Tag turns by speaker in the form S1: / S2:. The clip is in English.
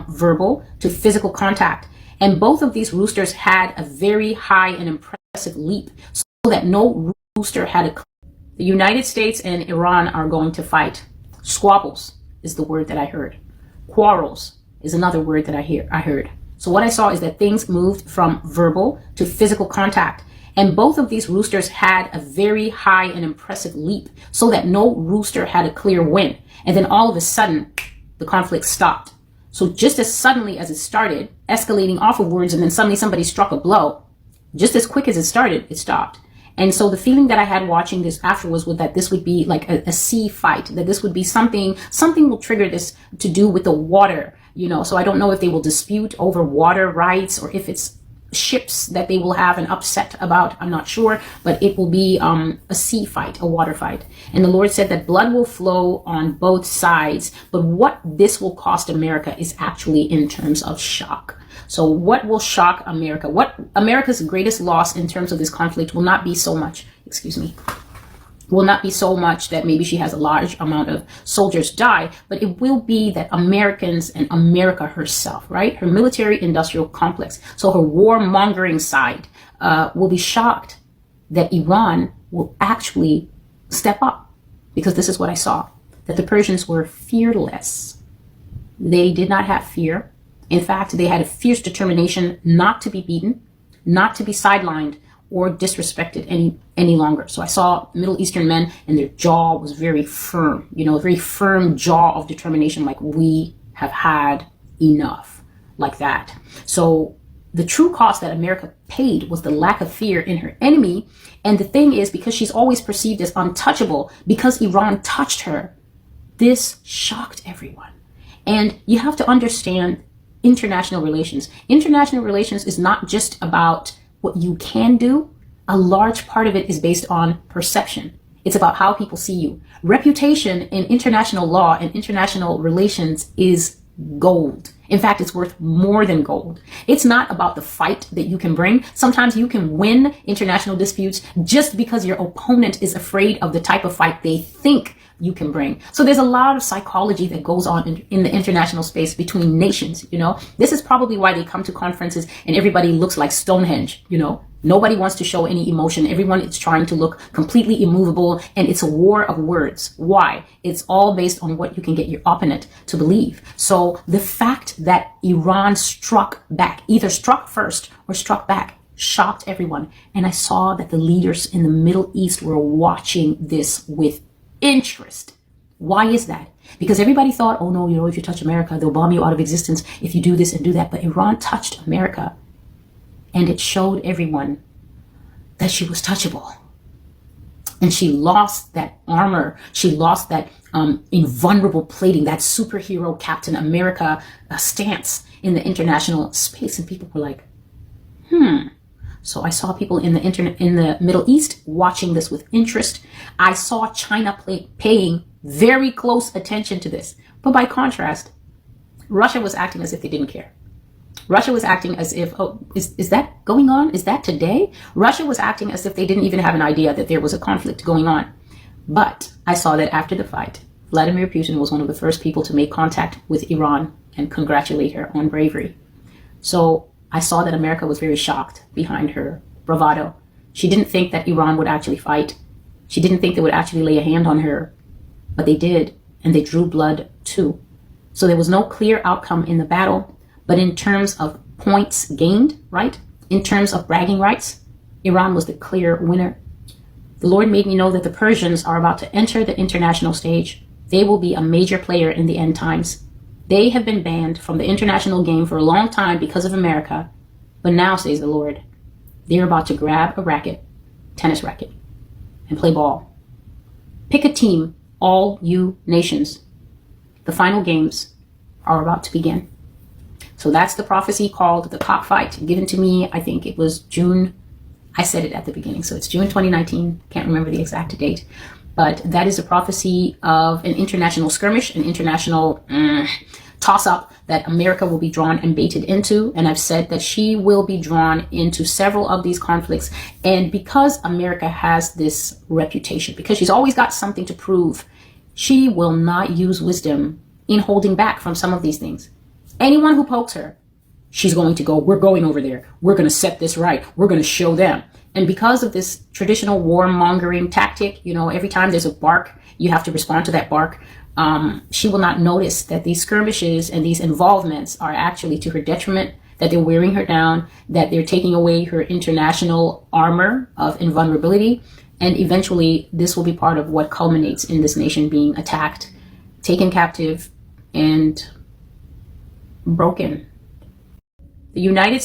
S1: verbal to physical contact. And both of these roosters had a very high and impressive leap, so that no rooster had a. The United States and Iran are going to fight. Squabbles is the word that I heard. Quarrels is another word that I heard. So what I saw is that things moved from verbal to physical contact. And both of these roosters had a very high and impressive leap, so that no rooster had a clear win. And then all of a sudden, the conflict stopped. So just as suddenly as it started, escalating off of words, and then suddenly somebody struck a blow, just as quick as it started, it stopped. And so the feeling that I had watching this afterwards was that this would be like a sea fight, that this would be something will trigger this to do with the water, so I don't know if they will dispute over water rights or if it's ships that they will have an upset about. I'm not sure, but it will be a sea fight, a water fight. And the Lord said that blood will flow on both sides, but what this will cost America is actually in terms of shock. So what will shock America? What America's greatest loss in terms of this conflict will not be so much, that maybe she has a large amount of soldiers die, but it will be that Americans and America herself, right? Her military industrial complex. So her warmongering side will be shocked that Iran will actually step up, because this is what I saw, that the Persians were fearless. They did not have fear. In fact, they had a fierce determination not to be beaten, not to be sidelined or disrespected any longer. So I saw Middle Eastern men, and their jaw was very firm, a very firm jaw of determination, like we have had enough, like that. So the true cost that America paid was the lack of fear in her enemy. And the thing is, because she's always perceived as untouchable, because Iran touched her, this shocked everyone. And you have to understand international relations. International relations is not just about what you can do. A large part of it is based on perception. It's about how people see you. Reputation in international law and international relations is gold. In fact, it's worth more than gold. It's not about the fight that you can bring. Sometimes you can win international disputes just because your opponent is afraid of the type of fight they think you can bring. So there's a lot of psychology that goes on in the international space between nations. This is probably why they come to conferences and everybody looks like Stonehenge. Nobody wants to show any emotion. Everyone is trying to look completely immovable, and it's a war of words. Why? It's all based on what you can get your opponent to believe. So the fact that Iran struck back, either struck first or struck back, shocked everyone. And I saw that the leaders in the Middle East were watching this with interest. Why is that? Because everybody thought, oh no, if you touch America, they'll bomb you out of existence if you do this and do that. But Iran touched America, and it showed everyone that she was touchable. And she lost that armor. She lost that invulnerable plating, that superhero Captain America stance in the international space. And people were like, So I saw people in the Middle East watching this with interest. I saw China paying very close attention to this. But by contrast, Russia was acting as if they didn't care. Russia was acting as if, is that going on? Is that today? Russia was acting as if they didn't even have an idea that there was a conflict going on. But I saw that after the fight, Vladimir Putin was one of the first people to make contact with Iran and congratulate her on bravery. So I saw that America was very shocked behind her bravado. She didn't think that Iran would actually fight. She didn't think they would actually lay a hand on her. But they did, and they drew blood too. So there was no clear outcome in the battle. But in terms of points gained, right? In terms of bragging rights, Iran was the clear winner. The Lord made me know that the Persians are about to enter the international stage. They will be a major player in the end times. They have been banned from the international game for a long time because of America. But now, says the Lord, they're about to grab a racket, tennis racket, and play ball. Pick a team, all you nations. The final games are about to begin. So that's the prophecy called the cockfight, given to me, I think it was June. I said it at the beginning, so it's June 2019. Can't remember the exact date. But that is a prophecy of an international skirmish, an international toss-up that America will be drawn and baited into. And I've said that she will be drawn into several of these conflicts. And because America has this reputation, because she's always got something to prove, she will not use wisdom in holding back from some of these things. Anyone who pokes her, she's going to go, we're going over there. We're going to set this right. We're going to show them. And because of this traditional warmongering tactic, you know, every time there's a bark, you have to respond to that bark. She will not notice that these skirmishes and these involvements are actually to her detriment, that they're wearing her down, that they're taking away her international armor of invulnerability. And eventually, this will be part of what culminates in this nation being attacked, taken captive, and broken. The United